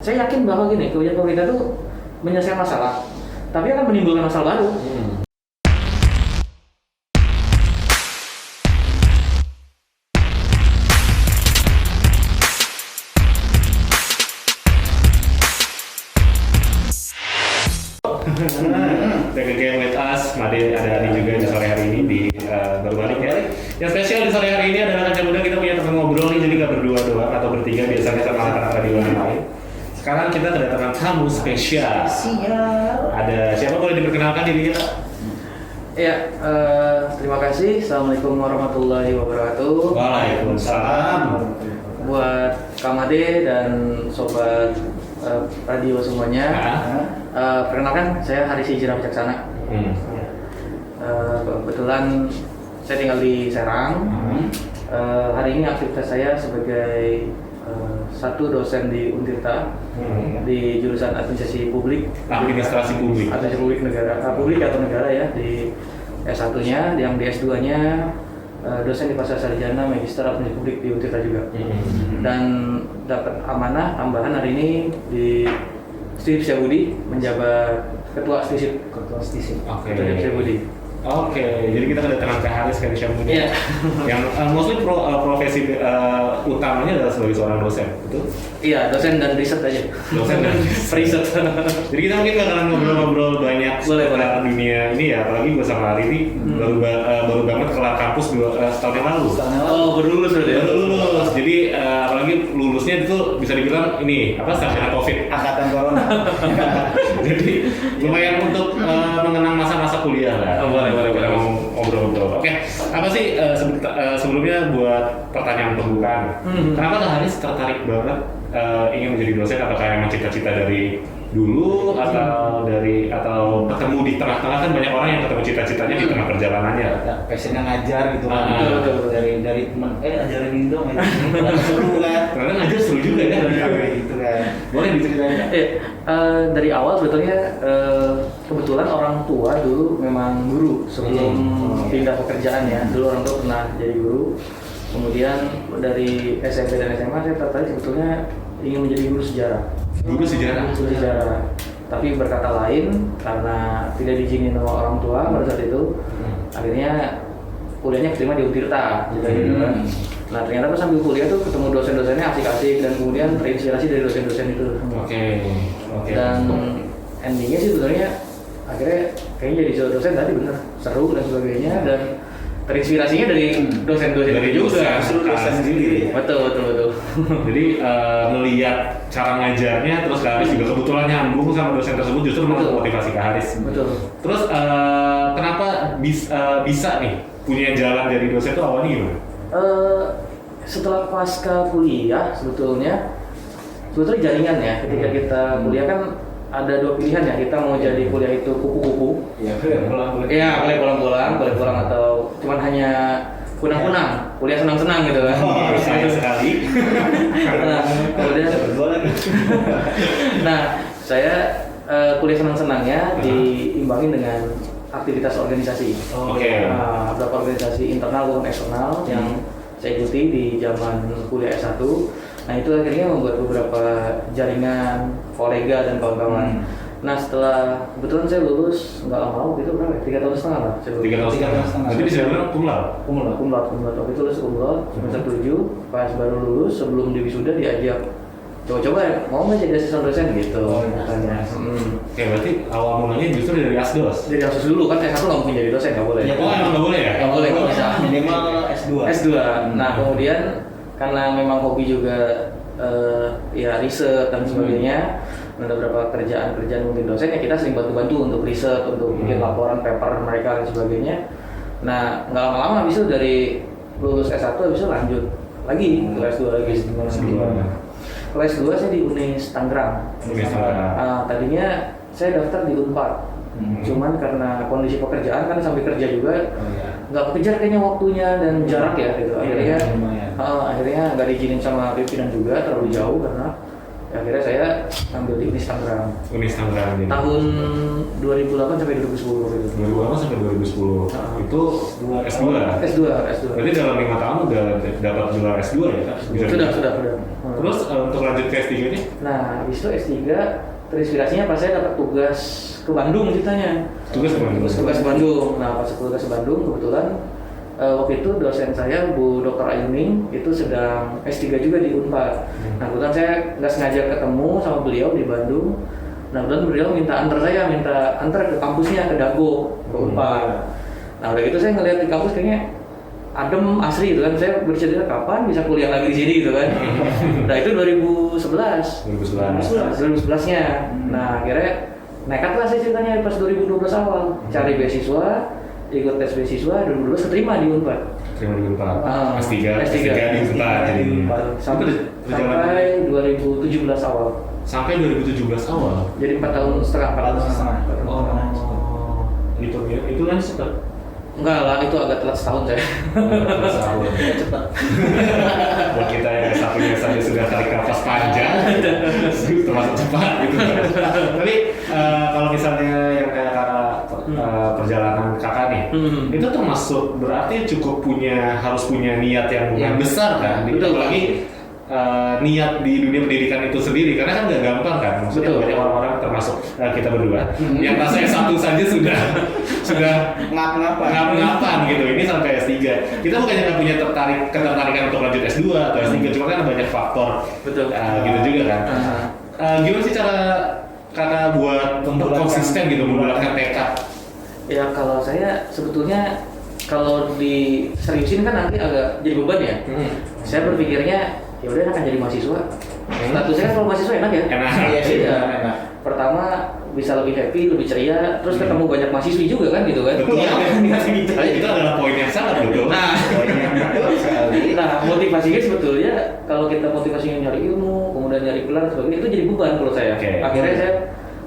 saya yakin bahwa gini, kebijakan pemerintah itu menyelesaikan masalah, tapi akan menimbulkan masalah baru. Jaga game with us, Made ada Adi juga di sore hari ini di baru balik ya. Yang spesial di sore hari ini adalah Kaca Muda, kita punya teman ngobrol nih, jadi nggak berdua doang atau bertiga biasanya sama anak-anak di luar lain. Sekarang kita kedatangan tamu spesial. Ada siapa, boleh diperkenalkan diri kita? Ya, terima kasih. Assalamualaikum warahmatullahi wabarakatuh. Waalaikumsalam. Buat Kamade dan sobat radio semuanya. Perkenalkan, saya Haris Hijrah Wicaksana. Kebetulan saya tinggal di Serang. Hari ini aktivitas saya sebagai satu dosen di Untirta di jurusan administrasi publik. Administrasi publik. Administrasi publik negara, publik atau negara ya, di S1-nya, yang di S2-nya dosen di Pasar Sarjana Magister Administrasi Publik di Untirta juga. Dan dapat amanah tambahan hari ini di Stip Syabudi menjabat ketua Stip. Oke. Syabudi. Oke, jadi kita kedatangan Kak Haris Kak Syabudi. Iya. Yang mostly profesi utamanya adalah sebagai seorang dosen, betul? Iya, dosen dan riset aja. Dosen dan riset. Jadi kita mungkin bakalan ngobrol-ngobrol banyak seputar dunia ini ya, apalagi gue sama Ari ini baru banget kelar kampus setahun yang lalu. Oh, baru lulus berarti ya? Baru lulus, jadi apalagi lulusnya itu bisa dibilang ini apa, sarjana COVID, angkatan corona. jadi lumayan untuk mengenang masa-masa kuliah lah. Boleh. Kita mau ngobrol-ngobrol. Oke, apa sih sebelumnya buat pertanyaan pembukaan? Kenapa Kak Haris tertarik banget ingin menjadi dosen? Apakah emang cita-cita dari dulu atau ketemu di tengah-tengah? Kan banyak orang yang ketemu cita-citanya di tengah perjalanannya. Passionnya ngajar gitu kan. Betul. Dari teman ajarin ini dong, seru kan. Ternyata ngajar seru juga ya. Gitu kan. Boleh diceritain. Dari awal sebetulnya kebetulan orang tua dulu memang guru sebelum pindah pekerjaan ya. Dulu orang tua pernah jadi guru. Kemudian dari SMP dan SMA saya tertarik sebetulnya ingin menjadi guru sejarah. Guru sejarah. Tapi berkata lain, karena tidak diizinin sama orang tua pada saat itu, akhirnya kuliahnya keterima di Untirta. Nah ternyata pas sambil kuliah tuh ketemu dosen-dosennya asik-asik dan kemudian terinspirasi dari dosen-dosen itu. Oke. Dan endingnya sih sebenarnya akhirnya kayaknya jadi dosen tadi bener seru dan sebagainya, dan terinspirasinya dari dosen-dosen itu juga. Dosen sendiri. Betul. Jadi melihat cara ngajarnya, terus Kak Haris juga kebetulan nyambung sama dosen tersebut, justru memotivasi Kak Haris. Betul. Terus kenapa bisa nih punya jalan dari dosen itu awalnya gimana? Setelah pasca kuliah sebetulnya jaringan ya. Ketika kita kuliah kan ada dua pilihan ya, kita mau jadi kuliah itu kupu-kupu. Iya, pulang. Iya, boleh pulang atau cuman hanya kunang-kunang, kuliah senang-senang gitu kan. Sayang sekali. Nah, kemudian saya kuliah senang-senangnya diimbangi dengan aktivitas organisasi. Beberapa organisasi internal maupun eksternal yang saya ikuti di zaman kuliah S1. Nah itu akhirnya membuat beberapa jaringan, kolega dan kawan-kawan. Nah setelah kebetulan saya lulus nggak lama waktu itu berapa? 3 tahun setengah lah. 3 tahun setengah. Jadi bisa bilang kumlaut. Waktu itu lulus kumlaut semester 7. Pas baru lulus sebelum di wisuda diajak coba mau nggak jadi asisten dosen gitu. Katanya. Oke, berarti awal mulanya justru dari asdos. Dari asdos dulu kan S1 nggak mungkin jadi dosen, nggak boleh. Oh emang nggak boleh ya? Nggak boleh, nggak bisa. Minimal S2. Nah kemudian karena memang hobi juga ya riset dan sebagainya, ada beberapa kerjaan mungkin dosen ya kita sering bantu untuk riset, untuk bikin laporan paper mereka dan sebagainya. Nah nggak lama-lama habis itu dari lulus S1 habis itu lanjut lagi ke S2 lagi. Kalau S2 saya di Unis Tangerang. Tadinya saya daftar di Unpad. Cuman karena kondisi pekerjaan kan sambil kerja juga nggak kekejar kayaknya waktunya dan jarak ya gitu. Akhirnya nggak diizinin sama pimpinan juga, terlalu jauh karena Akhirnya saya ambil di Unis Tangerang. Unis Tangerang jadi. Tahun 2008 sampai 2010 waktu itu. 2008 sampai 2010. Itu S2. S2. Berarti dalam 5 tahun udah dapat gelar S2 ya kan? Sudah. Terus untuk lanjut ke S3 nih? Nah, habis itu S3 terinspirasinya pas saya dapat tugas ke Bandung ceritanya. Tugas ke Bandung. Tugas ke Bandung. Nah, pas tugas ke Bandung kebetulan waktu itu dosen saya Bu Dr. Ayuning itu sedang S3 juga di Unpad. Nah, kebetulan saya nggak sengaja ketemu sama beliau di Bandung. Nah, kebetulan beliau minta antar ke kampusnya ke Dago, ke Unpad. Nah, udah gitu saya ngeliat di kampus kayaknya adem, asri gitu kan. Saya bercerita kapan bisa kuliah lagi di sini gitu kan. Nah, itu 2011-nya. Nah, akhirnya nekat lah saya ceritanya pas 2012 awal cari beasiswa, ikut tes beasiswa, 2012 keterima di Unpad. Terima di Unpad. S3 S3 di Unpad jadi. Sampai 2017 awal. Sampai 2017 awal. Jadi 4 tahun setengah. Itu kan cepat. Enggak lah, itu agak telat setahun saya. Cepat. Buat kita yang satunya saja sudah tarik nafas panjang, termasuk cepat gitu. Tapi kalau misalnya yang kayak perjalanan kakak nih, itu termasuk berarti harus punya niat yang besar kan? Betul. Apalagi niat di dunia pendidikan itu sendiri, karena kan nggak gampang kan, maksudnya banyak orang-orang termasuk kita berdua yang rasanya satu saja sudah ngap-ngapan gitu, ini sampai S3 kita bukannya nggak punya ketertarikan untuk lanjut S2 atau S3, cuma kan banyak faktor gitu juga kan. Gimana sih cara kakak buat untuk konsisten gitu membulatkan tekad? Ya kalau saya sebetulnya kalau diseriusin kan nanti agak jadi beban ya. Saya berpikirnya ya udah akan jadi mahasiswa. Statusnya kalau mahasiswa enak ya. Enak. Pertama bisa lebih happy, lebih ceria, terus ketemu banyak mahasiswi juga kan gitu kan. Betul. Itu adalah poin yang sangat betul. Nah, motivasinya sebetulnya kalau kita motivasinya nyari ilmu, kemudian nyari gelar dan sebagainya itu jadi beban menurut saya. Akhirnya saya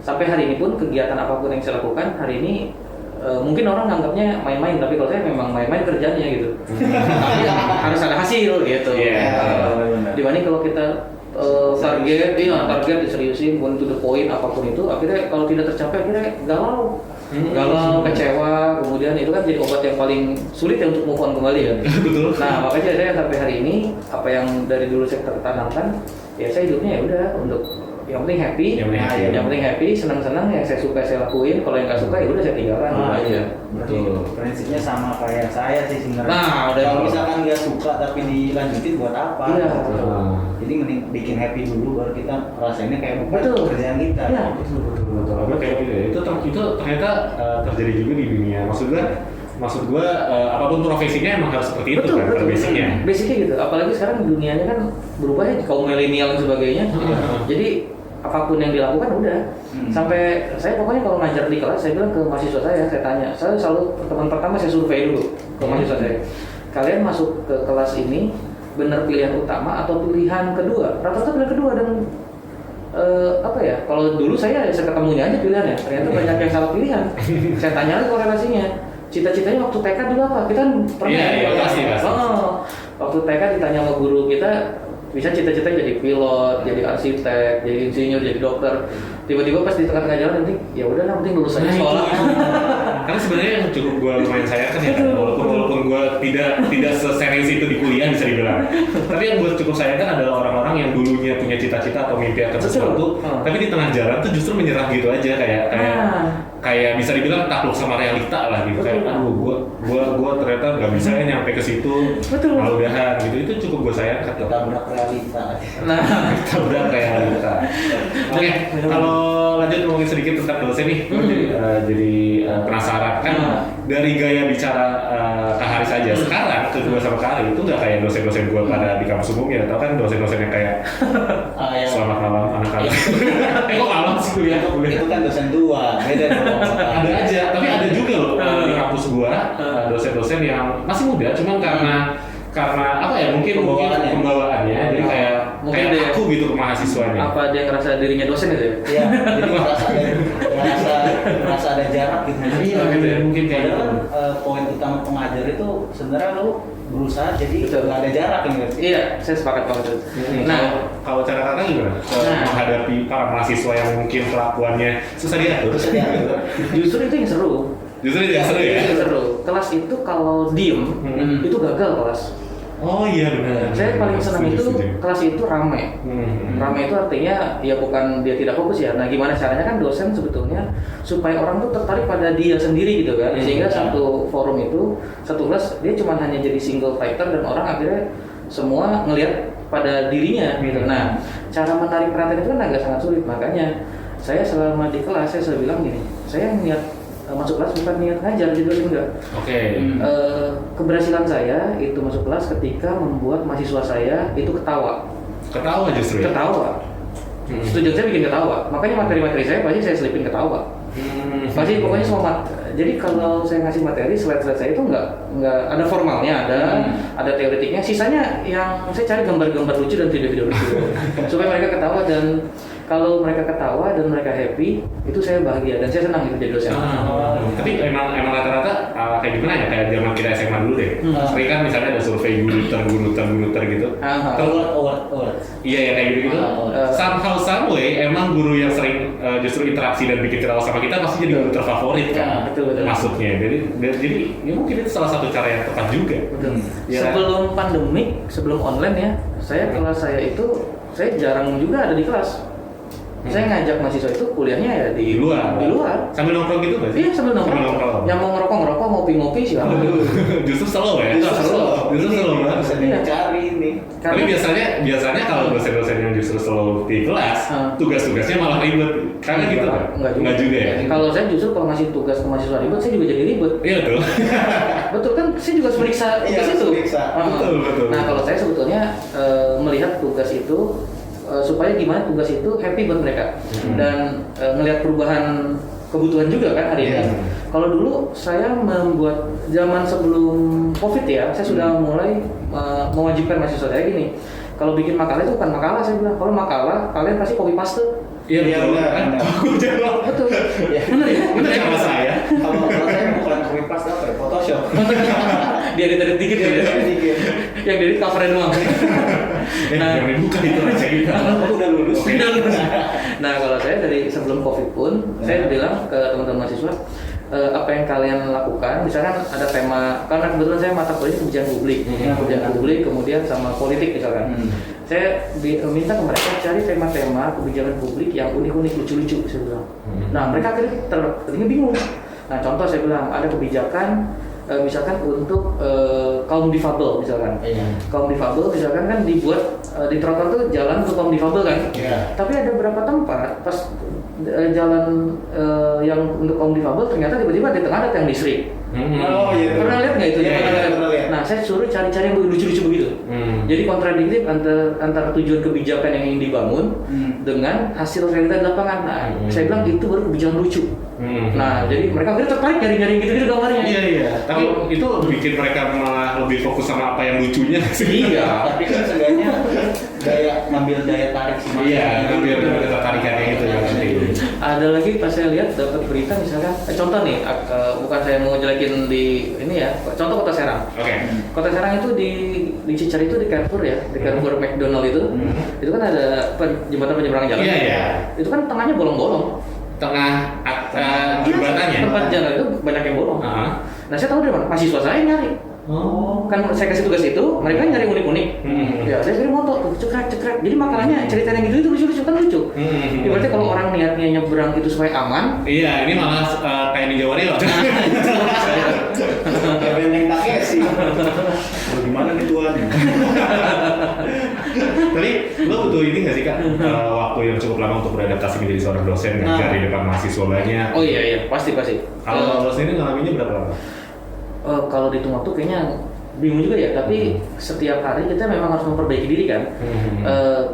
sampai hari ini pun kegiatan apapun yang saya lakukan hari ini mungkin orang nganggapnya main-main, tapi kalau saya memang main-main kerjanya gitu. Tapi harus ada hasil gitu. Dibanding kalau kita target diseriusin, going to the point apapun itu, akhirnya kalau tidak tercapai akhirnya galau, kecewa, kemudian itu kan jadi obat yang paling sulit ya untuk move on kembali ya. Betul. Nah makanya saya sampai hari ini apa yang dari dulu saya tertanamkan, ya saya hidupnya ya udah untuk yang penting happy, senang-senang yang saya suka saya lakuin, kalau yang nggak suka ya udah saya tinggalkan aja. Betul. Prinsipnya sama kayak saya sih sebenarnya. Nah, kalau misalkan nggak suka tapi dilanjutin buat apa? Iya. Jadi mending bikin happy dulu baru kita rasainnya kayak kerjaan kita. Iya. Betul. Agak kayak gitu ya. Itu ternyata terjadi juga di dunia. Maksud gua apapun profesinya emang harus seperti itu kan basicnya. Basicnya gitu. Apalagi sekarang dunianya kan berubah ya, kaum milenial dan sebagainya. Jadi apapun yang dilakukan udah. Sampai saya pokoknya kalau ngajar di kelas saya bilang ke mahasiswa saya tanya, saya selalu pertemuan pertama saya survei dulu ke mahasiswa saya. Kalian masuk ke kelas ini benar pilihan utama atau pilihan kedua? Rata-rata pilihan kedua dan kalau dulu saya ketemunya aja pilihannya, ternyata banyak yang salah pilihan. Saya tanya lagi korelasinya. Cita-citanya waktu TK dulu apa? Kita pernah pasti. Waktu TK ditanya sama guru kita, bisa cita-cita jadi pilot, jadi arsitek, jadi insinyur, jadi dokter. Tiba-tiba pas di tengah-tengah jalan nanti, ya udah lah, penting lulus aja sekolah. Karena sebenarnya yang cukup gue lumayan sayangkan ya, walaupun gue tidak seserius itu di kuliah bisa dibilang. Tapi yang gue cukup sayangkan adalah orang-orang yang dulunya punya cita-cita atau mimpi akan sesuatu, tapi di tengah jalan tuh justru menyerah gitu aja, kayak bisa dibilang takluk sama realita lah gitu. Kayak gue ternyata nggak bisa nyampe ke situ, malah udahan gitu. Itu cukup gue sayangkan. Tabrak realita. Tabrak realita. Oke, kalau lanjut ngomongin sedikit tentang dosen nih, jadi penasaran kan dari gaya bicara Kak Haris aja sekarang kedua sama kali itu nggak kayak dosen-dosen gue pada di kampus umumnya, tau kan dosen-dosen yang kayak selamat malam anak-anak. Kok malam sih kuliah? Itu kan dosen tua, beda dong. Ada aja, tapi ada juga loh di kampus gue dosen-dosen yang masih muda, cuman karena apa ya mungkin pembawaannya jadi kayak aku gitu ke mahasiswanya. Apa dia ngerasa dirinya dosen gitu ya? Iya, jadi merasa ada jarak gitu. Iya gitu ya, mungkin kayak gitu. Poin utama pengajar itu sebenarnya lo berusaha jadi nggak ada jarak gitu. Iya, saya sepakat banget. Nah, kalau cara kakak gimana? Menghadapi para mahasiswa yang mungkin kelakuannya susah diatur. Justru itu yang seru. Justru itu yang seru ya? Itu seru. Kelas itu kalau diem, itu gagal kelas. Oh iya benar. Saya paling senang itu Setuju. kelas itu rame. Rame itu artinya ya bukan dia tidak fokus ya. Nah gimana caranya kan dosen sebetulnya supaya orang tuh tertarik pada dia sendiri gitu kan. Sehingga satu forum itu, satu kelas dia cuma hanya jadi single fighter dan orang akhirnya semua ngelihat pada dirinya gitu. Nah cara menarik perhatian itu kan agak sangat sulit. Makanya saya selama di kelas saya selalu bilang gini, saya niat masuk kelas bukan niat ngajar gitu enggak. Oke. Keberhasilan saya itu masuk kelas ketika membuat mahasiswa saya itu ketawa. Ketawa justru ya? Ketawa. Tujuan saya bikin ketawa. Makanya materi-materi saya pasti saya selipin ketawa. Pasti pokoknya semua jadi kalau saya ngasih materi slide-slide saya itu nggak ada formalnya, ada teoretiknya. Sisanya yang saya cari gambar-gambar lucu dan video-video lucu supaya mereka ketawa, dan kalau mereka ketawa dan mereka happy, itu saya bahagia dan saya senang itu jadi dosen. Tapi emang rata-rata kayak gimana ya, kayak zaman kita SMA dulu deh. Sering kan misalnya ada survei guruter gitu. Iya ya kayak gitu. Somehow some way emang guru yang sering justru interaksi dan bikin ketawa sama kita pasti jadi guru terfavorit kan. Betul. Maksudnya. Jadi ya mungkin itu salah satu cara yang tepat juga. Betul. Sebelum pandemik, sebelum online ya, kelas saya itu saya jarang juga ada di kelas. Saya ngajak mahasiswa itu kuliahnya ya di luar. Sambil nongkrong gitu nggak sih? Iya sambil nongkrong. Yang mau ngerokok, ngopi silakan. Justru slow ya? Justru slow banget. Bisa dicari ini. Tapi biasanya kalau dosen-dosen yang justru slow di kelas, tugas-tugasnya malah ribet. Karena gitu kan? Enggak juga ya? Kalau saya justru kalau ngasih tugas ke mahasiswa ribet, saya juga jadi ribet. Iya betul. Betul kan? Saya juga meriksa tugas itu. Betul. Nah kalau saya sebetulnya melihat tugas itu supaya gimana tugas itu happy buat mereka dan ngelihat perubahan kebutuhan juga kan hari ini. Kalau dulu saya membuat zaman sebelum COVID ya, saya sudah mulai mewajibkan mahasiswa saya gini. Kalau bikin makalah itu bukan makalah, saya bilang. Kalau makalah kalian pasti copy paste. Iya betul. Betul. Benar ya sama saya. Kalau saya bukan copy paste apa ya? Photoshop. Dia edit dikit gitu. Yang edit covernya doang. Yang dibuka itu aja gitu. Aku udah lulus. Nah kalau saya dari sebelum COVID pun saya bilang ke teman-teman mahasiswa, apa yang kalian lakukan, misalkan ada tema, karena kebetulan saya mata kuliah kebijakan publik, kemudian sama politik misalkan. Saya minta ke mereka cari tema-tema kebijakan publik yang unik-unik, lucu-lucu, saya bilang. Nah mereka akhirnya bingung. Nah contoh saya bilang ada kebijakan misalkan untuk kaum difabel misalkan. Kaum difabel misalkan kan dibuat di trotoar tuh jalan untuk kaum difabel kan. Tapi ada beberapa tempat pas jalan yang untuk kaum difabel ternyata tiba-tiba di tengah ada tiang listrik. Oh iya. Pernah lihat nggak itu? Pernah lihat. Nah saya suruh cari-cari yang lucu-lucu begitu. Jadi kontradiktif antara tujuan kebijakan yang ingin dibangun dengan hasil realita di lapangan. Nah saya bilang itu baru kebijakan lucu. Nah jadi mereka akhirnya tertarik nyari-nyari gitu-gitu gambarnya. Iya. Tapi itu bikin mereka malah lebih fokus sama apa yang lucunya sih. Iya. Tapi kan seenggaknya ngambil daya tarik sih. Iya, ngambil ketertarikannya itu yang penting. Ada lagi pas saya lihat dapat berita misalkan, contoh nih, bukan saya mau jelekin di ini ya, contoh Kota Serang. Kota Serang itu di Cicar itu di Carrefour ya, di Carrefour McDonald itu kan ada jembatan penyeberangan jalan. Iya. Itu kan tengahnya bolong-bolong. Tengah jembatannya. Tempat jalan itu banyak yang bolong. Nah saya tahu dari mana, mahasiswa saya nyari. Kan saya kasih tugas itu, mereka nyari unik-unik. Ya, saya kirim foto tuh, cekrek. Jadi makalahnya cerita yang gitu itu lucu-lucu kan lucu. Ya, berarti kalau orang niatnya nyebrang itu supaya aman. Iya, ini malah kayak Ninja Warrior. Kayak benteng Takeshi. Gimana nih Tuhan? Tapi lo butuh ini nggak sih Kak? Waktu yang cukup lama untuk beradaptasi menjadi seorang dosen ngajar di depan mahasiswa banyak. Oh iya, pasti. Kalau lo sendiri ngalaminnya berapa lama? Kalau dihitung waktu kayaknya bingung juga ya, tapi setiap hari kita memang harus memperbaiki diri kan.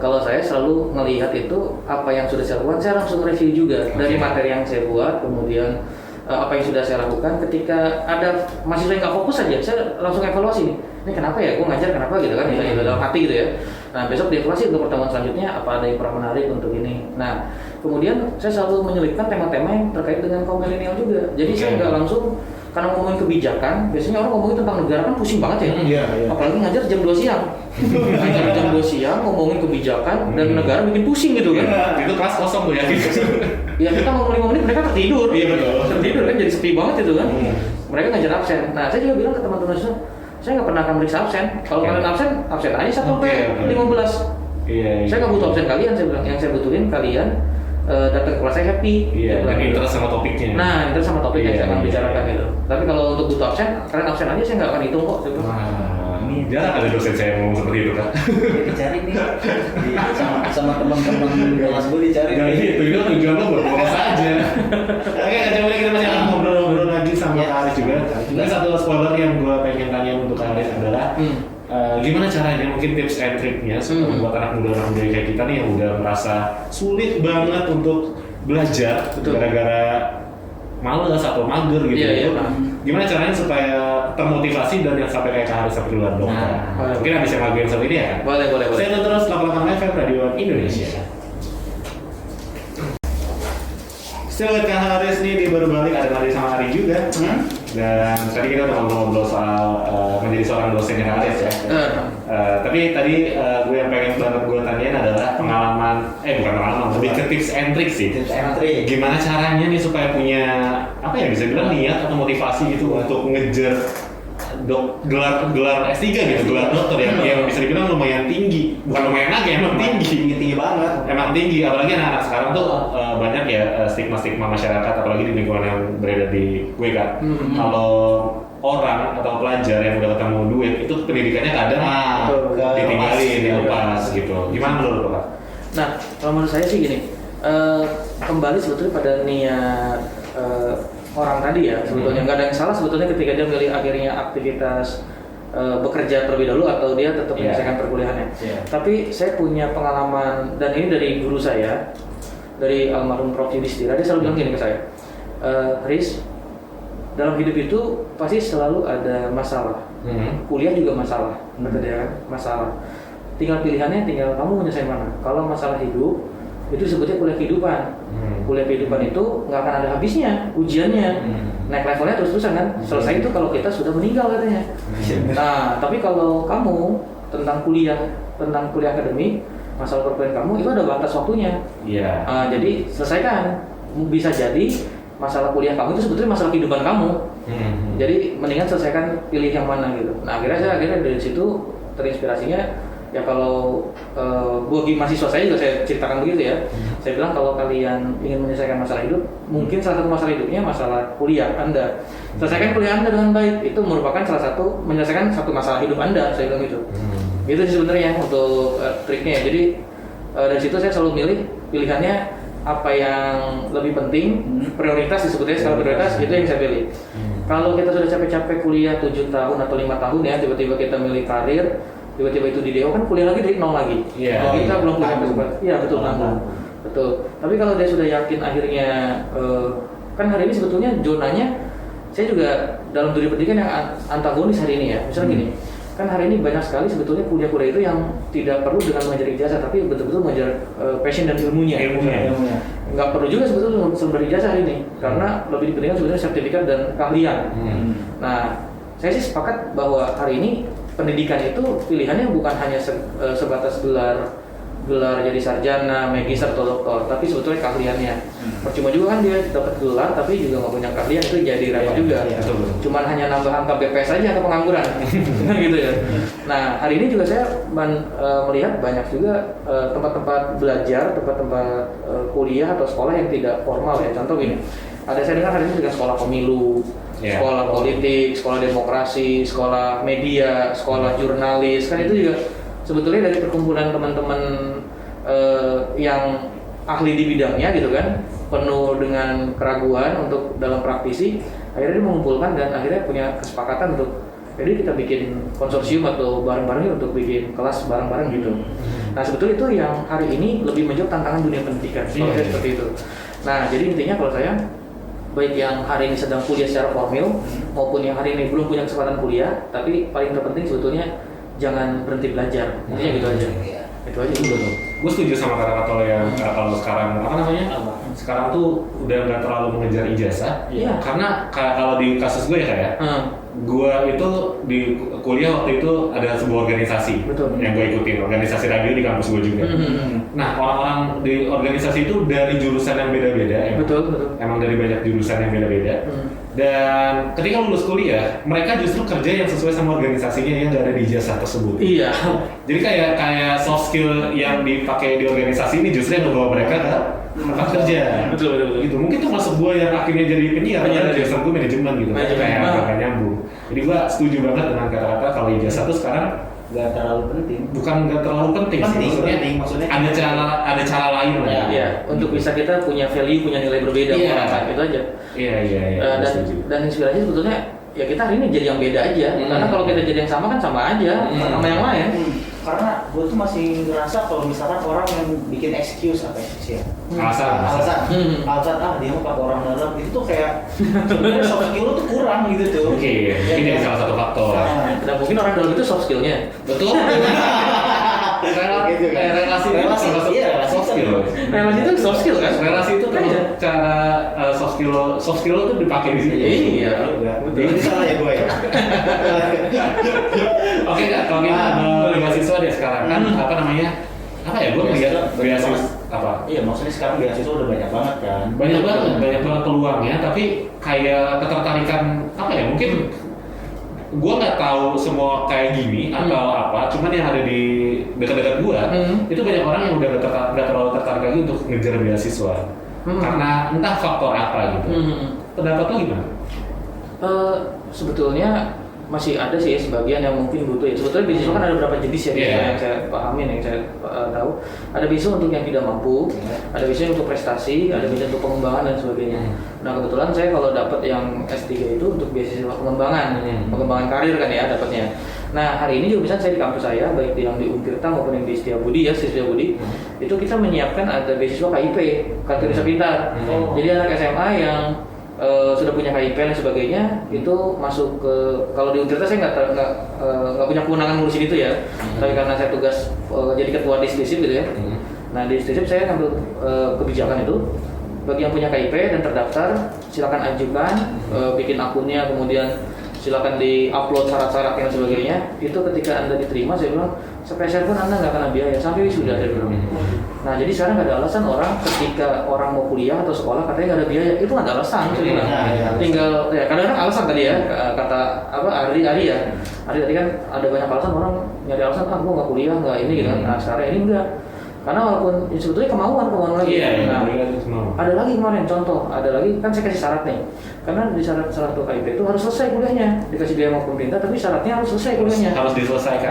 Kalau saya selalu melihat itu apa yang sudah saya lakukan, saya langsung review juga dari materi yang saya buat, kemudian apa yang sudah saya lakukan. Ketika ada mahasiswa yang nggak fokus saja, saya langsung evaluasi nih, ini kenapa ya, gue ngajar kenapa gitu kan, dalam hati gitu ya. Nah besok dievaluasi untuk pertemuan selanjutnya apa ada yang kurang menarik untuk ini. Nah kemudian saya selalu menyelipkan tema-tema yang terkait dengan kaum milenial juga. Jadi saya nggak langsung karena ngomongin kebijakan, biasanya orang ngomongin tentang negara kan pusing banget ya. Iya, iya. Apalagi ngajar jam 2 siang. Ngajar jam 2 siang ngomongin kebijakan dan negara bikin pusing gitu kan. Itu kelas kosong tuh ya gitu. Ya kita ngomong 5 menit mereka tertidur. Iya, betul. Tertidur kan jadi sepi banget itu kan. Mereka ngajar absen. Nah saya juga bilang ke teman-teman saya nggak pernah akan meriksa absen. Kalau Oke. kalian absen aja 1 sampai 15. Iya. Saya nggak butuh absen kalian, saya bilang. Yang saya butuhin kalian datang ke kelas saya happy. Iya, Saya dan bilang gitu. interest sama topiknya. Nah, itu sama topik yang Iya, saya akan iya. bicarakan gitu. Tapi kalau untuk butuh absen, kalian absen aja saya nggak akan hitung kok. Saya bilang. Wah, jarang ada dosen saya ngomong seperti itu kan. Dicari nih sama teman-teman kelas gue dicari. Nah gitu, itu tujuan lo buat bolos aja. Oke, Kak Jamila, kita masih akan ngobrol-ngobrol lagi sama Kak Haris juga. Ini satu spoiler yang gue pengen tanya untuk Kak Haris adalah gimana caranya, mungkin tips and triknya buat anak muda kayak kita nih yang udah merasa sulit banget untuk belajar gara-gara males atau mager gitu. Iya, iya. Gimana caranya supaya termotivasi dan yang sampai kayak Kak Haris sampai duluan dong. Nah, Mungkin habis yang lagu yang satu ini ya. Boleh. Saya terus 88 FM Radio Indonesia. Still with Kak Haris nih di baru balik, ada Mari sama Ari juga. Dan tadi kita udah ngobrol soal menjadi seorang dosen yang Haris ya. Tapi tadi gue yang pengen banget gue tanyain adalah pengalaman, bukan pengalaman, lebih ke tips and trick sih. Tips and trick. Gimana caranya nih supaya punya apa ya, bisa bilang niat atau motivasi gitu untuk ngejar gelar S3 gitu, gelar dokter yang bisa dibilang lumayan tinggi. Bukan lumayan lagi, emang tinggi. Tinggi banget. Emang tinggi, apalagi anak-anak sekarang tuh banyak ya stigma-stigma masyarakat, apalagi di lingkungan yang berada di gue kan. Kalau orang atau pelajar yang udah ketemu duit, itu pendidikannya kadang ditinggalin, dilepas gitu. Gimana menurut lo, Pak? Nah, kalau menurut saya sih gini, kembali sebetulnya pada niat orang tadi ya, sebetulnya nggak ada yang salah sebetulnya ketika dia memilih akhirnya aktivitas bekerja terlebih dahulu atau dia tetap menyelesaikan perkuliahannya. Tapi saya punya pengalaman, dan ini dari guru saya, dari almarhum Prof. Yudhistira, dia selalu bilang gini ke saya, Riz, dalam hidup itu pasti selalu ada masalah. Kuliah juga masalah, kata dia kan, masalah. Tinggal pilihannya, tinggal kamu menyelesaikan mana. Kalau masalah hidup, itu sebetulnya kuliah kehidupan. Kuliah kehidupan itu nggak akan ada habisnya, ujiannya. Naik levelnya terus-terusan kan. Selesai itu kalau kita sudah meninggal katanya. Nah, tapi kalau kamu tentang kuliah akademik, masalah perkuliahan kamu itu ada batas waktunya. Jadi selesaikan. Bisa jadi masalah kuliah kamu itu sebetulnya masalah kehidupan kamu. Jadi mendingan selesaikan, pilih yang mana gitu. Nah akhirnya dari situ terinspirasinya ya, kalau bagi mahasiswa saya juga saya ceritakan begitu ya. Saya bilang kalau kalian ingin menyelesaikan masalah hidup, mungkin salah satu masalah hidupnya masalah kuliah Anda. Selesaikan kuliah Anda dengan baik, itu merupakan salah satu menyelesaikan satu masalah hidup Anda, saya bilang gitu. Itu sih sebenarnya untuk triknya. Jadi dari situ saya selalu milih pilihannya apa yang lebih penting, prioritas disebutnya skala prioritas, itu yang saya pilih. Kalau kita sudah capek-capek kuliah 7 tahun atau 5 tahun ya, tiba-tiba kita milih karir, tiba-tiba itu di DO kan kuliah lagi dari nol lagi. Kita belum punya kesempatan. Iya betul, tanggung. Betul. Tapi kalau dia sudah yakin akhirnya, kan hari ini sebetulnya zonanya, saya juga dalam dunia pendidikan yang antagonis hari ini ya. Misalnya gini, kan hari ini banyak sekali sebetulnya kuliah-kuliah itu yang tidak perlu dengan mengajar ijazah, tapi betul-betul mengajar passion dan ilmunya. Nggak perlu juga sebetulnya sumber ijazah hari ini, karena lebih dipentingkan sebetulnya sertifikat dan keahlian. Nah, saya sih sepakat bahwa hari ini pendidikan itu pilihannya bukan hanya sebatas gelar jadi sarjana, magister atau doktor, tapi sebetulnya keahliannya. Percuma juga kan dia dapat gelar tapi juga nggak punya keahlian, itu jadi repot juga. Cuman hanya nambah angka BPS saja atau pengangguran, gitu ya. Nah hari ini juga saya melihat banyak juga tempat-tempat belajar, tempat-tempat kuliah atau sekolah yang tidak formal ya. Contoh gini, ada saya dengar hari ini juga sekolah pemilu, sekolah politik, sekolah demokrasi, sekolah media, sekolah jurnalis, kan itu juga sebetulnya dari perkumpulan teman-teman yang ahli di bidangnya gitu kan, penuh dengan keraguan untuk dalam praktisi, akhirnya dia mengumpulkan dan akhirnya punya kesepakatan untuk jadi kita bikin konsorsium atau bareng-bareng untuk bikin kelas bareng-bareng gitu. Nah sebetulnya itu yang hari ini lebih menjawab tantangan dunia pendidikan, seperti itu. Nah jadi intinya kalau saya, baik yang hari ini sedang kuliah secara formal maupun yang hari ini belum punya kesempatan kuliah, tapi paling terpenting sebetulnya jangan berhenti belajar. Intinya gitu aja. Itu aja dulu. gue setuju sama kata-kata lo yang kalau sekarang apa namanya? Sekarang tuh udah nggak terlalu mengejar ijazah. Iya. Karena kalau di kasus gue ya kayak, gue itu di kuliah waktu itu ada sebuah organisasi yang gue ikutin, organisasi radio di kampus gue juga. Nah, orang-orang di organisasi itu dari jurusan yang beda-beda, emang dari banyak jurusan yang beda-beda. Dan ketika lulus kuliah, mereka justru kerja yang sesuai sama organisasinya yang nggak ada di ijazah tersebut. Iya. Jadi kayak soft skill yang dipakai di organisasi ini justru yang membawa mereka ke tempat kerja. Betul. Gitu. Mungkin tuh masuk gue yang akhirnya jadi penyiar, karena jurusan gue manajemen gitu. Kayak agak nyambung. Jadi gue setuju banget dengan kata-kata kalau ijazah tuh sekarang nggak terlalu penting. Bukan nggak terlalu penting sih, maksudnya ada cara lain lah. Iya, untuk bisa kita punya value, punya nilai berbeda orang kan, itu aja. Iya. Dan inspirasi sebetulnya ya kita hari ini jadi yang beda aja. Karena kalau kita jadi yang sama kan sama aja sama yang lain. Karena gue tuh masih ngerasa kalau misalkan orang yang bikin excuse ya? Alasan dia mau pakai orang dalam itu tuh kayak sebenarnya soft skill tuh kurang gitu tuh. Oke, ini salah satu faktor. Dan mungkin orang dalam itu soft skillnya. Betul. Relasi soft skill. Relasi itu soft skill kan? Relasi itu cara soft skill itu dipakai di sini. Iya. Ini salah ya gue ya. Oke Kak, kalau kita beasiswa deh sekarang kan apa namanya? Apa ya? Gue melihat beasiswa apa? Iya, maksudnya sekarang beasiswa udah banyak banget kan. Banyak banget peluangnya, tapi kayak ketertarikan apa ya? Mungkin gue nggak tahu semua kayak gini atau apa, cuman yang ada di dekat-dekat gue itu banyak orang yang udah nggak terlalu tertarik lagi untuk ngejar beasiswa karena entah faktor apa gitu. Pendapat lo gimana? Sebetulnya masih ada sih sebagian yang mungkin butuh ya. Sebetulnya beasiswa kan ada beberapa jenis ya, yang saya pahamin, yang saya tahu. Ada beasiswa untuk yang tidak mampu, ada beasiswa untuk prestasi, ada beasiswa untuk pengembangan dan sebagainya. Nah kebetulan saya kalau dapat yang S3 itu untuk beasiswa pengembangan karir kan ya dapatnya. Nah hari ini juga misalnya saya di kampus saya, baik yang di Untirta maupun yang di Setiabudi itu kita menyiapkan ada beasiswa KIP, Kartu Indonesia Pintar. Jadi anak SMA yang sudah punya KIP dan sebagainya itu masuk ke, kalau di Untirta saya nggak punya kewenangan ngurusin itu ya, tapi karena saya tugas jadi ketua disdisip gitu ya. Nah di disdisip saya ngambil kebijakan itu, bagi yang punya KIP dan terdaftar silakan ajukan, bikin akunnya, kemudian silakan di-upload syarat-syarat dan sebagainya. Itu ketika Anda diterima, saya bilang sepeser pun Anda nggak kena biaya sampai wisuda, saya bilang. Nah jadi sekarang nggak ada alasan orang ketika orang mau kuliah atau sekolah katanya nggak ada biaya, itu nggak ada alasan. Tinggal ya kadang-kadang alasan tadi ya, kata apa Ari tadi kan ada banyak alasan, orang nyari alasan gua nggak kuliah nggak ini gitu kan. Nah sekarang ini enggak, karena walaupun sebetulnya kemauan lagi. Ada lagi kemarin contoh, ada lagi kan saya kasih syarat nih, karena di syarat KIP itu harus selesai kuliahnya, dikasih biaya sama pemerintah, tapi syaratnya harus selesai kuliahnya. Harus diselesaikan.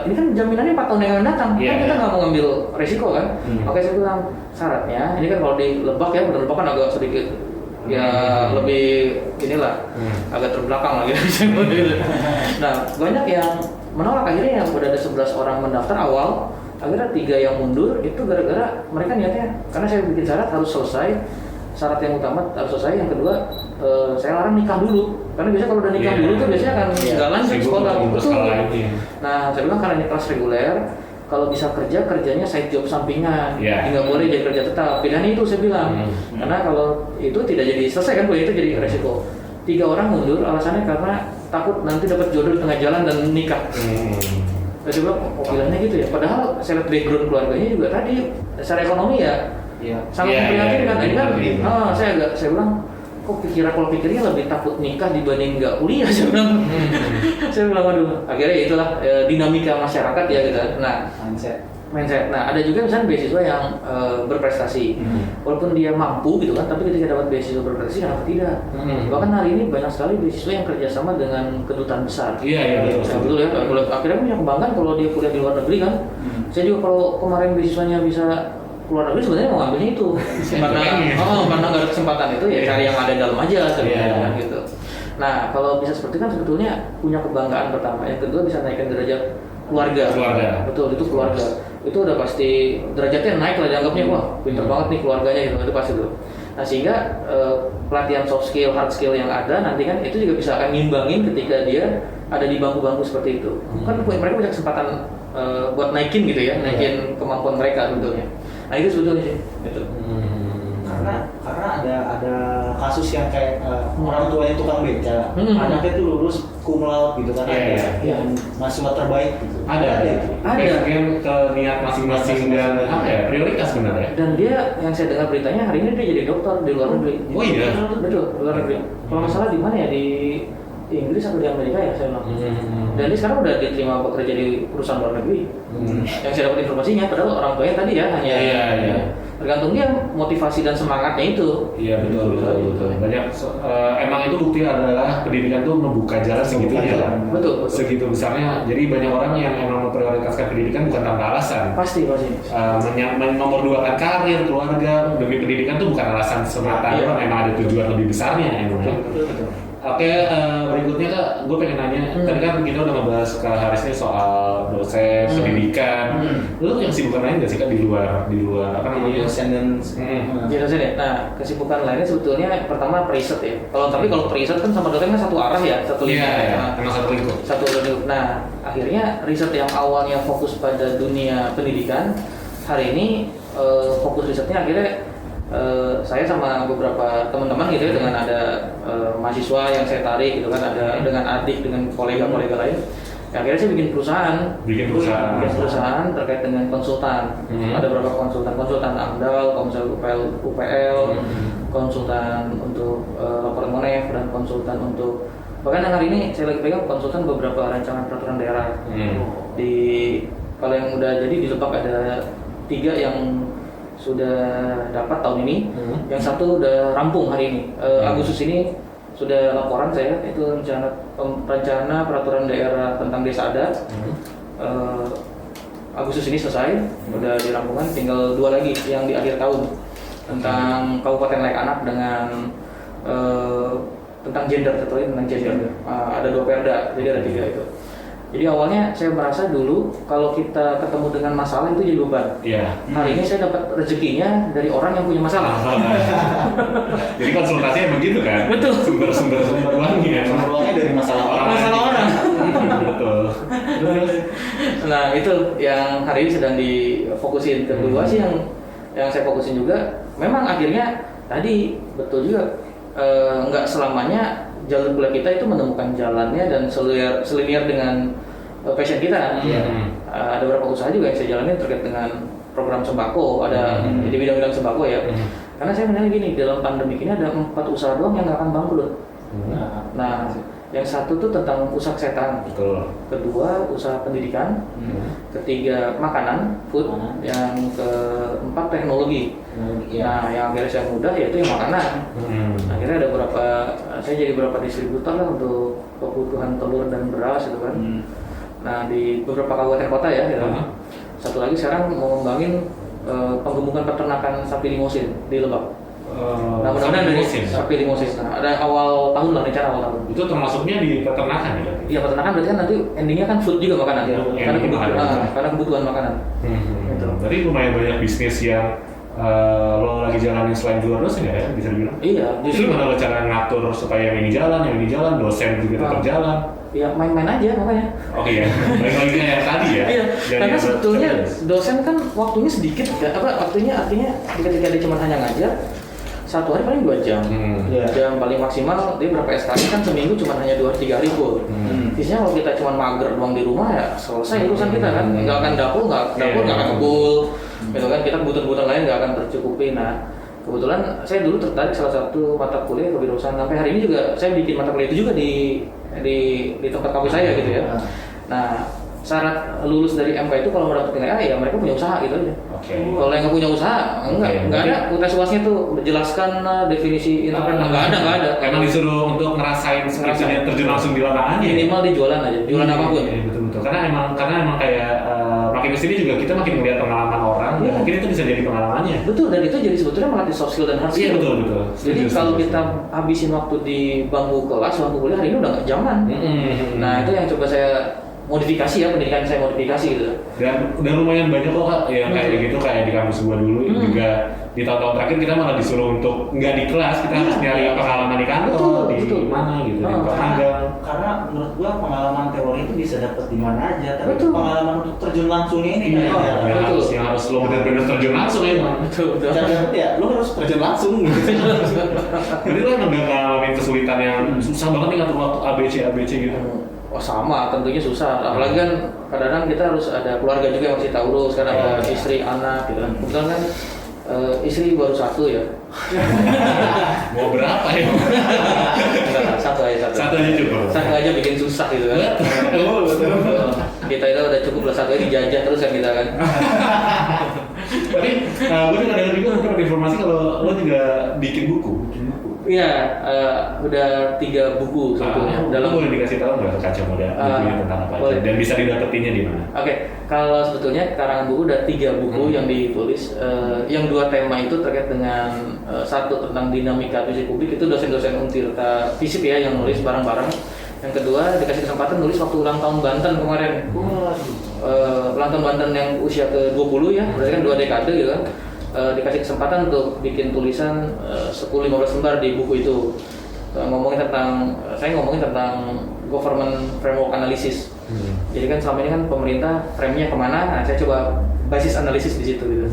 Ini kan jaminannya 4 tahun yang akan datang, kan kita nggak mau ngambil resiko kan. Oke, saya bilang syaratnya, ini kan kalau di Lebak ya, benar Lebak kan agak sedikit ya lebih inilah, agak terbelakang lagi. Nah banyak yang menolak, akhirnya yang udah ada 11 orang mendaftar awal, akhirnya 3 yang mundur itu gara-gara mereka niatnya, karena saya bikin syarat harus selesai, syarat yang utama harus selesai, yang kedua saya larang nikah dulu, karena biasanya kalau udah nikah dulu tuh biasanya akan nggak lanjut sekolah. Nah saya bilang karena ini kelas reguler, kalau bisa kerjanya side job sampingan, nggak boleh jadi kerja tetap. Pilihannya itu saya bilang, karena kalau itu tidak jadi selesai kan, itu jadi resiko. 3 orang mundur alasannya karena takut nanti dapat jodoh di tengah jalan dan nikah. Saya bilang, pilihannya gitu ya. Padahal saya lihat background keluarganya juga tadi secara ekonomi ya sangat memprihatinkan. Ini kan, saya bilang, kok kalau pikirnya lebih takut nikah dibanding nggak kuliah. Saya bilang, waduh. Akhirnya itulah dinamika masyarakat ya gitu. Nah, mindset. Nah, ada juga misalnya beasiswa yang berprestasi, walaupun dia mampu gitu kan, tapi ketika dapat beasiswa berprestasi kenapa tidak? Bahkan hari ini banyak sekali beasiswa yang kerjasama dengan kedutaan besar. Iya betul ya. Akhirnya punya kebanggaan kalau dia kuliah di luar negeri kan. Saya juga kalau kemarin beasiswanya bisa keluar negeri sebenarnya mau ambilnya itu, karena nggak ada kesempatan itu ya cari yang ada dalam aja sebenarnya gitu. Nah kalau bisa seperti kan sebetulnya punya kebanggaan pertama, yang kedua bisa naikkan derajat keluarga. Betul, itu keluarga. Itu udah pasti derajatnya naik lah, dianggapnya wah pinter banget nih keluarganya gitu, itu pasti tuh. Nah sehingga pelatihan soft skill, hard skill yang ada nanti kan itu juga bisa akan ngimbangin ketika dia ada di bangku-bangku seperti itu. Kan mereka punya kesempatan buat naikin gitu ya, naikin kemampuan mereka sebetulnya. Nah itu sebetulnya sih. Gitu. Karena ada kasus yang kayak orang tuanya tukang beca, anaknya tuh lulus cum laude gitu kan, yang mahasiswa terbaik gitu. Ada. Yang ke niat masing-masing dan apa ya, prioritas sebenarnya. Dan dia yang saya dengar beritanya hari ini dia jadi dokter di luar negeri. Oh iya. Betul, di luar negeri. Kalau nggak salah di mana ya, di Inggris atau di Amerika ya saya bilang. Dan dia sekarang udah diterima bekerja di perusahaan luar negeri. Yang saya dapat informasinya, padahal orang tuanya tadi ya hanya tergantung dia motivasi dan semangatnya itu. Iya betul. Banyak emang itu bukti adalah pendidikan itu membuka jalan segitunya. Betul. Segitu besarnya. Jadi banyak orang yang emang memprioritaskan pendidikan bukan tanpa alasan. Pasti. Nomor-duakan karir, keluarga demi pendidikan itu bukan alasan semata. Memang ada tujuan lebih besarnya. Betul. Oke, berikutnya Kak, gue pengen nanya, tadi kan kita udah ngebahas ke Haris nih soal dosen, pendidikan. Lu yang sibukan lain nggak sih Kak di luar apa namanya? Dosen dan dosen ya. Nah, kesibukan lainnya sebetulnya pertama periset ya. Kalau periset kan sama dosen kan satu arah ya, satu lingkup. Emang satu lingkup. Satu lingkup. Nah, akhirnya riset yang awalnya fokus pada dunia pendidikan, hari ini fokus risetnya akhirnya saya sama beberapa teman-teman gitu ya, dengan ada mahasiswa yang saya tarik gitu kan, ada dengan adik, dengan kolega-kolega lain. Ya, akhirnya saya bikin perusahaan terkait dengan konsultan. Ada beberapa konsultan AMDAL, konsultan UPL, konsultan untuk laporan Monef, dan konsultan untuk, bahkan yang hari ini saya lagi pegang konsultan beberapa rancangan peraturan daerah. Kalau yang udah jadi di Lebak ada 3 yang sudah dapat tahun ini, yang satu udah rampung hari ini. Agustus ini sudah laporan saya, itu rencana peraturan daerah tentang desa adat. Agustus ini selesai, udah dirampungkan, tinggal 2 lagi yang di akhir tahun tentang Kabupaten Layak Anak dengan tentang gender, tentang gender. Ada 2 perda, jadi ada 3 itu. Jadi awalnya saya merasa dulu kalau kita ketemu dengan masalah itu jadi beban. Hari ini saya dapat rezekinya dari orang yang punya masalah. Jadi konsultasinya begitu kan? Betul. Sumber uangnya. Sumber dari masalah orang. Betul. Nah itu yang hari ini sedang difokusin. Kedua sih yang saya fokusin juga, memang akhirnya tadi betul juga, nggak selamanya jalur kuliah kita itu menemukan jalannya dan selinier dengan passion kita. Ada beberapa usaha juga yang saya jalanin terkait dengan program sembako, ada di bidang-bidang sembako ya. Karena saya menilai gini, dalam pandemi ini ada 4 usaha doang yang nggak akan bangkrut. Nah, yang satu tuh tentang usaha kesehatan, kedua usaha pendidikan, ketiga makanan, food, yang keempat teknologi. Nah, yang akhirnya saya mudah yaitu yang makanan. Akhirnya ada saya jadi beberapa distributor lah untuk kebutuhan telur dan beras gitu kan. Nah, di beberapa kabupaten kota ya. Gitu. Satu lagi sekarang mau ngembangin penggemukan peternakan sapi limosin di Lebak. Nah, mudah-mudahan dari sapi limosin. Nah, ada awal tahun lah, rencana awal tahun. Itu termasuknya di peternakan ya? Iya, peternakan berarti kan nanti endingnya kan food juga makanan. Karena kebutuhan makanan. Gitu. Berarti lumayan banyak bisnis yang lo lagi jalanin selain di luar dosen ya, bisa dibilang? Iya. Justru gimana lo cara ngatur supaya yang ini jalan, dosen juga tetap jalan? Ya main-main aja makanya. Oke ya, balik lagi yang tadi ya. Iya. Karena sebetulnya dosen kan waktunya sedikit, waktunya artinya ketika dia cuma hanya ngajar, 1 hari paling 2 jam. Jam paling maksimal dia berapa SKS kan seminggu cuma hanya 2-3 hari full. Biasanya kalau kita cuma mager doang di rumah ya selesai urusan kita kan. Nggak akan dapur nggak akan kebul. Gitu kan, kita kebutuhan lain nggak akan tercukupi. Nah, kebetulan saya dulu tertarik salah satu mata kuliah kewirausahaan, sampai hari ini juga saya bikin mata kuliah itu juga di tempat kampus saya gitu ya. Nah, syarat lulus dari MK itu kalau mau dapat nilai A ya mereka punya usaha gitu aja. Kalau yang nggak punya usaha nggak ada. Tes UASnya tuh menjelaskan definisi internet nggak ada. Emang disuruh untuk ngerasain skripsinya terjun langsung di lapangan ya? Minimal di jualan aja, jualan apapun. Iya, betul. Karena emang kayak makin kesini juga kita makin melihat pengalaman orang dan mungkin itu bisa jadi pengalamannya. Betul, dan itu jadi sebetulnya melatih soft skill dan hard skill. Iya betul. Jadi kalau kita habisin waktu di bangku kelas, bangku kuliah hari ini udah nggak zaman. Nah itu yang coba saya modifikasi ya, pendidikan saya modifikasi gitu. Dan lumayan banyak kok Kak, yang kayak gitu, kayak di kampus gua dulu juga di tahun-tahun terakhir kita malah disuruh untuk nggak di kelas, kita harus nyari pengalaman di kantor, di mana gitu, di magang. Karena menurut gua pengalaman teori itu bisa dapat di mana aja, tapi pengalaman untuk terjun langsungnya ini yang harus lo benar-benar terjun langsung emang. Betul. Cara dapet ya, lo harus terjun langsung gitu. Jadi lo emang nggak ngalamin kesulitan yang susah banget nih ngatur waktu ABC gitu. Oh sama, tentunya susah. Apalagi kan kadang-kadang kita harus ada keluarga juga yang masih tahu urus, kan ada istri, anak gitu kan. Kebetulan kan istri baru satu ya. Mau berapa ya? Enggak, satu aja. Satu aja cukup. Satu aja bikin susah gitu kan. Kita itu udah cukup lah, satu aja dijajah terus kan kita kan. Tapi gue dengar juga beberapa informasi kalau lo juga bikin buku. Iya, udah 3 buku sebetulnya. Dalam boleh dikasih tahu nggak ke Kaca Muda bukunya tentang apa aja dan bisa didapetinnya di mana? Oke, kalau sebetulnya karangan buku udah 3 buku yang ditulis. Yang 2 tema itu terkait dengan satu tentang dinamika fisik publik, itu dosen-dosen Untirta Fisip ya yang nulis bareng-bareng. Yang kedua dikasih kesempatan nulis waktu ulang tahun Banten kemarin. Ulang tahun Banten yang usia ke-20 ya, berarti kan 2 dekade gitu kan. Dikasih kesempatan untuk bikin tulisan 10-15 lembar di buku itu. Saya ngomongin tentang government framework analysis. Jadi kan selama ini kan pemerintah frame-nya kemana? Nah, saya coba basis analisis di situ gitu.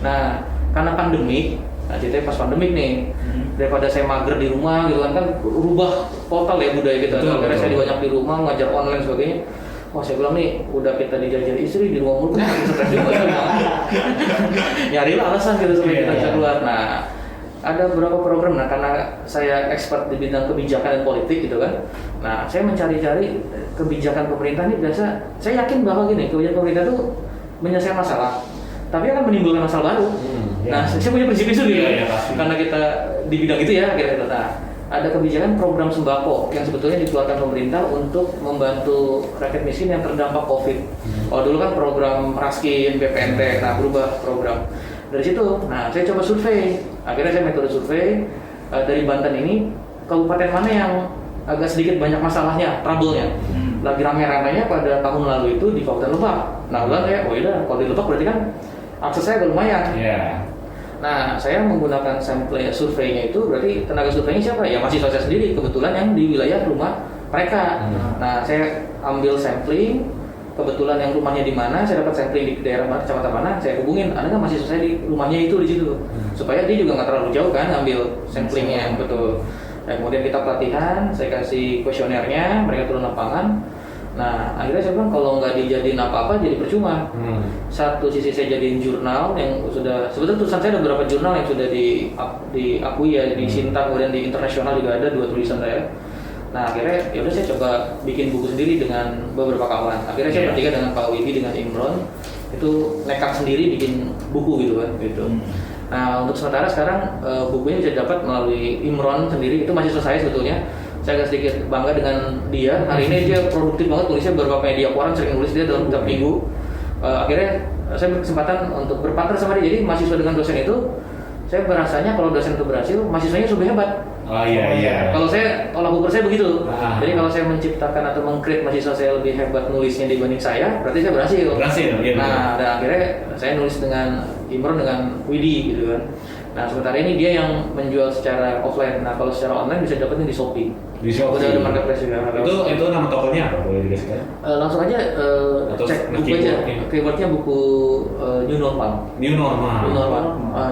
Nah, karena pandemik, ceritanya pas pandemik nih, daripada saya mager di rumah gitu kan rubah total ya budaya kita. Akhirnya saya banyak di rumah ngajar online sebagainya. Wah, saya bilang nih, udah kita dijajah istri di rumah mulu kan stres juga. Nyarilah alasan gitu supaya kita bisa keluar. Nah, ada beberapa program. Nah, karena saya expert di bidang kebijakan dan politik gitu kan. Nah, saya mencari-cari kebijakan pemerintah ini biasa. Saya yakin bahwa gini, kebijakan pemerintah itu menyelesaikan masalah, tapi akan menimbulkan masalah baru. Nah, saya punya prinsip itu gitu. Karena kita di bidang itu ya, kira-kira. Nah, ada kebijakan program sembako yang sebetulnya dikeluarkan pemerintah untuk membantu rakyat miskin yang terdampak COVID. Oh dulu kan program Raskin, BPNT, nah berubah program dari situ. Nah saya coba survei, akhirnya saya metode survei dari Banten ini kabupaten mana yang agak sedikit banyak masalahnya, trouble-nya. Lagi rame-ramenya pada tahun lalu itu di Kabupaten Lebak. Nah udah saya, oh iya, kalau di Lebak berarti kan akses saya agak lumayan. Nah, saya menggunakan sampel surveinya itu berarti tenaga surveinya siapa? Ya mahasiswa saya sendiri, kebetulan yang di wilayah rumah mereka. Nah, saya ambil sampling, kebetulan yang rumahnya di mana, saya dapat sampling di daerah mana, kecamatan mana, saya hubungin, ada nggak mahasiswa saya di rumahnya itu di situ, supaya dia juga nggak terlalu jauh kan ambil samplingnya, betul. Nah, kemudian kita pelatihan, saya kasih kuesionernya, mereka turun lapangan. Nah, akhirnya saya bilang kalau nggak dijadiin apa-apa jadi percuma. Satu sisi saya jadiin jurnal yang sudah, sebetulnya tulisan saya ada beberapa jurnal yang sudah diakui ya, di Sinta, kemudian di internasional juga ada 2 tulisan saya. Nah, akhirnya ya udah saya coba bikin buku sendiri dengan beberapa kawan. Akhirnya saya bertiga dengan Pak Widi dengan Imron itu nekat sendiri bikin buku gitu kan, gitu. Nah, untuk sementara sekarang bukunya bisa dapat melalui Imron sendiri, itu mahasiswa saya sebetulnya. Saya agak sedikit bangga dengan dia. Hari ini dia produktif banget, tulisnya beberapa media koran, sering nulis dia dalam setiap minggu. Akhirnya saya berkesempatan untuk berpartner sama dia. Jadi mahasiswa dengan dosen itu, saya merasanya kalau dosen itu berhasil, mahasiswanya lebih hebat. Oh iya. Kalau saya, tolak ukur saya begitu. Jadi kalau saya menciptakan atau meng-create mahasiswa saya lebih hebat nulisnya dibanding saya, berarti saya berhasil. Iya. Nah, dan akhirnya saya nulis dengan Imron dengan Widi gitu kan. Nah, sementara ini dia yang menjual secara offline. Nah, kalau secara online bisa dapatnya di Shopee. Di Shopee. Udah ada marketplace juga. Itu nama tokonya apa? Boleh dikasih kan? Langsung aja cek buku aja. Keywordnya buku New Normal. New Normal.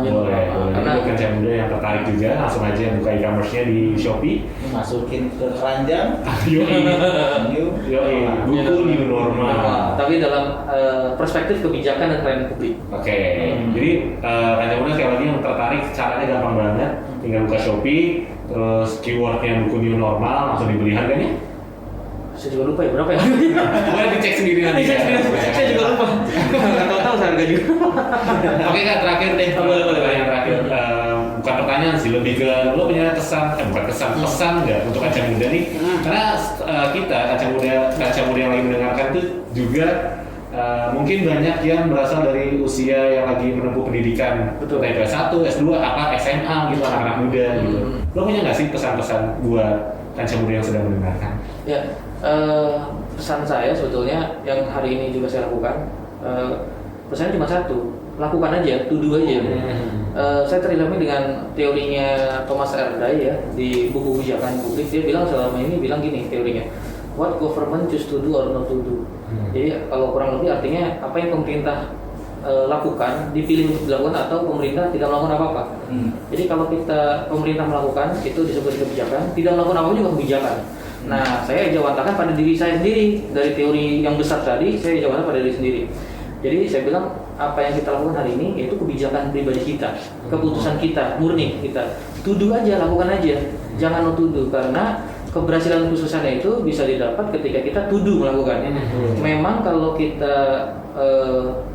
Boleh. Karena bukan saya muda yang tertarik juga, langsung aja buka e-commerce-nya di Shopee. Masukin ke keranjang. Yoi. Buku New Normal. Tapi dalam perspektif kebijakan dan tren publik. Oke. Jadi Ranjang Muda sekali lagi yang tertarik, caranya gampang banget. Tinggal buka Shopee, terus keywordnya buku New Normal, langsung dibeli. Harganya? Saya juga lupa ya berapa ya. Boleh dicek sendiri nanti. Saya juga lupa. Nggak tahu harga juga. Oke Kak, terakhir deh. Boleh. Yang terakhir, bukan pertanyaan sih, lebih ke lo punya pesan nggak untuk Kaca Muda nih? Karena kita Kaca Muda yang lagi mendengarkan itu juga mungkin banyak yang berasal dari usia yang lagi menempuh pendidikan, betul, S1, S2, apa SMA gitu, anak-anak muda gitu. Lo punya nggak sih pesan-pesan buat Kaca Muda yang sedang mendengarkan? Ya, pesan saya sebetulnya yang hari ini juga saya lakukan, pesannya cuma satu, lakukan aja, to do aja. Saya terilhami dengan teorinya Thomas Erdai ya di buku Kebijakan Publik. Dia bilang selama ini bilang gini teorinya, what government choose to do or not to do. Jadi kalau kurang lebih artinya apa yang pemerintah lakukan dipilih untuk dilakukan atau pemerintah tidak melakukan apa-apa. Jadi kalau pemerintah melakukan itu disebut kebijakan, tidak melakukan apa-apa juga kebijakan. Nah, saya jawantahkan pada diri saya sendiri dari teori yang besar tadi, saya jawantahkan pada diri sendiri. Jadi saya bilang apa yang kita lakukan hari ini yaitu kebijakan pribadi kita, keputusan kita, murni kita. Tuduh aja, lakukan aja, jangan tuduh karena keberhasilan kesuksesannya itu bisa didapat ketika kita tuduh melakukannya. Memang kalau kita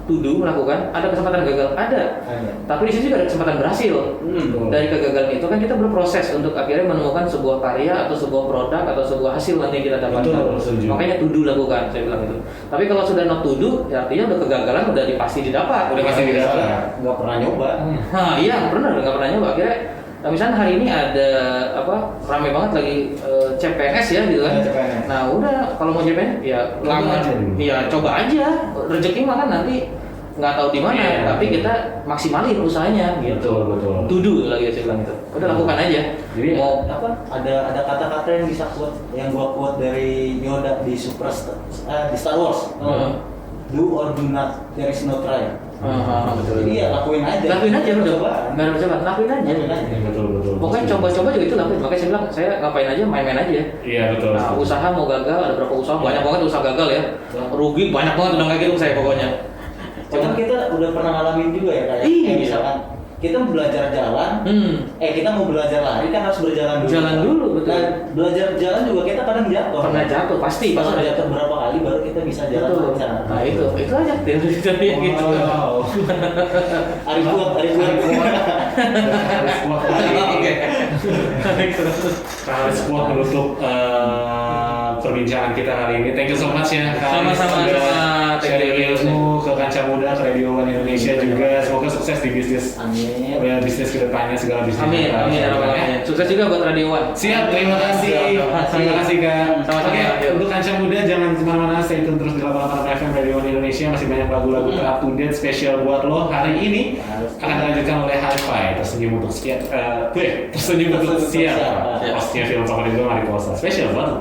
tuduh melakukan, ada kesempatan gagal, ada. Tapi di sini juga ada kesempatan berhasil. Dari kegagalan itu kan kita berproses untuk akhirnya menemukan sebuah karya atau sebuah produk atau sebuah hasil nanti yang kita dapatkan. Makanya tuduh lakukan, saya bilang itu. Tapi kalau sudah not tuduh, ya artinya udah kegagalan udah pasti didapat. Udah pasti didapat. Nggak pernah nyoba. Nah, iya nggak pernah nyoba. Akhirnya misalnya hari ini ada rame banget lagi CPNS ya gitu kan. CPNS. Nah udah kalau mau CPNS ya Lama aja dulu. ya coba aja, rezeki mah kan nanti nggak tahu di mana, tapi kita maksimalin usahanya gitu. Betul. Tuduh lagi saya bilang itu. Udah lakukan aja. Jadi mau Ada kata-kata yang bisa yang gua quote dari Yoda di di Star Wars. Do or do not, there is no try. betul. Jadi ya lakuin aja. Lakuin aja udah. Coba. Nggak ada coba, lakuin aja. Betul. Pokoknya coba-coba juga itu lakuin. Makanya saya bilang saya ngapain aja, main-main aja. Iya betul. Nah, usaha mau gagal, ada berapa usaha, banyak banget usaha gagal ya. Rugi banyak banget udah kayak gitu saya pokoknya. Cuman kita udah pernah ngalamin juga ya kayak Iya. misalkan kita mau belajar jalan, kita mau belajar lari kan harus berjalan dulu. Jalan dulu, betul. Dan belajar jalan juga kita kadang jatuh. Pernah jatuh pasti. Pas udah jatuh berapa kali baru kita bisa jalan Betul. lancar. Nah itu aja teori gitu. Arif kuat. Harus kuat menutup perbincangan kita hari ini. Thank you so much ya. Sama-sama. Sharing ilmu ke kancah muda, ke Radio One Indonesia juga. Semoga sukses di bisnis. Amin. Bisnis kedepannya segala bisnis. Amin. Sukses juga buat Radio One. Siap, terima kasih. Terima kasih Kak. Sama-sama. Oke, untuk kancah muda jangan kemana-mana, stay tune terus di 88 FM Radio One Indonesia. Masih banyak lagu-lagu up to date spesial buat lo. Hari ini akan dilanjutkan oleh Hi-Fi, tersenyum untuk sekian. Tersenyum untuk siap. Pastinya film favorit gue Mariposa. Spesial buat lo.